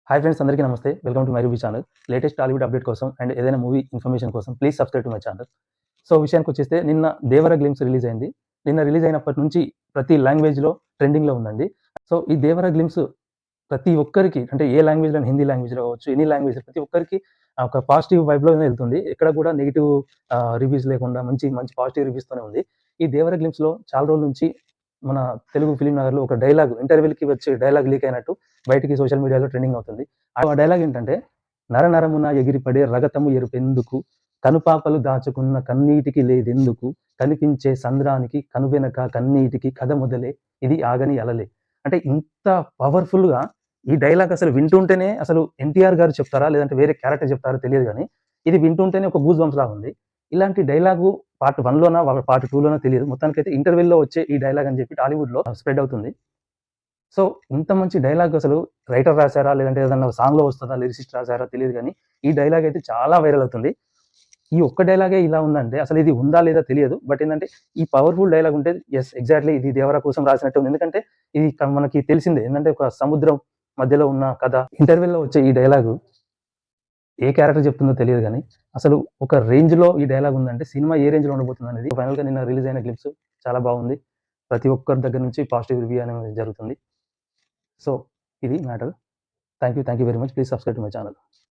Hi friends, అందరికీ నమస్తే. Welcome to my review channel. Latest Tollywood update కోసం అండ్ ఏదైనా మూవీ ఇన్ఫర్మేషన్ కోసం please subscribe to my channel. So విషయానికొచ్చేస్తే నిన్న 'దేవర గ్లిమ్స్' రిలీజ్ అయింది. నిన్న రిలీజ్ అయినప్పటి నుంచి ప్రతి లాంగ్వేజ్‌లో ట్రెండింగ్‌లో ఉందండి. సో ఈ 'దేవర గ్లిమ్స్' ప్రతి ఒక్కరికి అంటే ఏ లాంగ్వేజ్‌లో హిందీ లాంగ్వేజ్‌లో కావచ్చు, ఎనీ లాంగ్వేజ్ ప్రతి ఒక్కరికి ఒక పాజిటివ్ వైబ్‌లోనే వెళ్తుంది. ఎక్కడ కూడా నెగెటివ్ రివ్యూస్ లేకుండా మంచి మంచి పాజిటివ్ రివ్యూస్‌తోనే ఉంది. ఈ 'దేవర గ్లిమ్స్‌లో' చాలా రోజుల నుంచి మన తెలుగు ఫిల్మ్ నగర్‌లో ఒక డైలాగ్ ఇంటర్వెల్‌కి వచ్చే డైలాగ్ లీక్ అయినట్టు బయటికి సోషల్ మీడియాలో ట్రెండింగ్ అవుతుంది. ఆ డైలాగ్ ఏంటంటే, నరనరమున ఎగిరిపడే రగతము ఎరుపెందుకు, కనుపాపలు దాచుకున్న కన్నీటికి లేదెందుకు, కనిపించే సంద్రానికి కనువెనక కన్నీటికి కథ మొదలే ఇది ఆగని అలలే. అంటే ఇంత పవర్‌ఫుల్‌గా ఈ డైలాగ్ అసలు వింటుంటేనే అసలు ఎన్టీఆర్ గారు చెప్తారా? లేదంటే వేరే క్యారెక్టర్ చెప్తారో తెలియదు గానీ, ఇది వింటుంటేనే ఒక గూస్ బంప్స్ లాగా ఉంది. ఇలాంటి డైలాగు పార్ట్ 1 లోనా, పార్ట్ 2 లోనా తెలీదు. మొత్తానికైతే ఇంటర్వెల్‌లో వచ్చే ఈ డైలాగ్ అని చెప్పి టాలీవుడ్‌లో స్ప్రెడ్ అవుతుంది. సో, ఇంత మంచి డైలాగ్ అసలు రైటర్ రాసారా? లేదంటే ఏదన్నా సాంగ్‌లో వస్తదా? లిరిసిస్ట్ రాసారా? తెలీదు గానీ, ఈ డైలాగ్ అయితే చాలా వైరల్ అవుతుంది. ఈ ఒక్క డైలాగే ఇలా ఉందంటే, అసలు ఇది ఉందా? లేదా? తెలియదు. బట్ ఏందంటే, ఈ పవర్‌ఫుల్ డైలాగ్ ఉంటే యెస్, ఎగ్జాక్ట్‌లీ ఇది 'దేవర' కోసం రాసినట్టే ఉంది. ఎందుకంటే, ఇది మనకి తెలిసిందే. ఏందంటే, ఒక సముద్రం మధ్యలో ఉన్న కథ. ఇంటర్వెల్‌లో వచ్చే ఈ డైలాగు ఏ క్యారెక్టర్ చెప్తుందో తెలియదు గానీ, అసలు ఒక రేంజ్‌లో ఈ డైలాగ్ ఉందంటే, సినిమా ఏ రేంజ్‌లో ఉండబోతుందనేది ఫైనల్‌గా నిన్న రిలీజ్ అయిన గ్లింప్స్ చాలా బాగుంది. ప్రతి ఒక్కరి దగ్గర నుంచి పాజిటివ్ రివ్యూ అనేది జరుగుతుంది. సో, ఇది matter. Thank you very much. Please subscribe to my channel.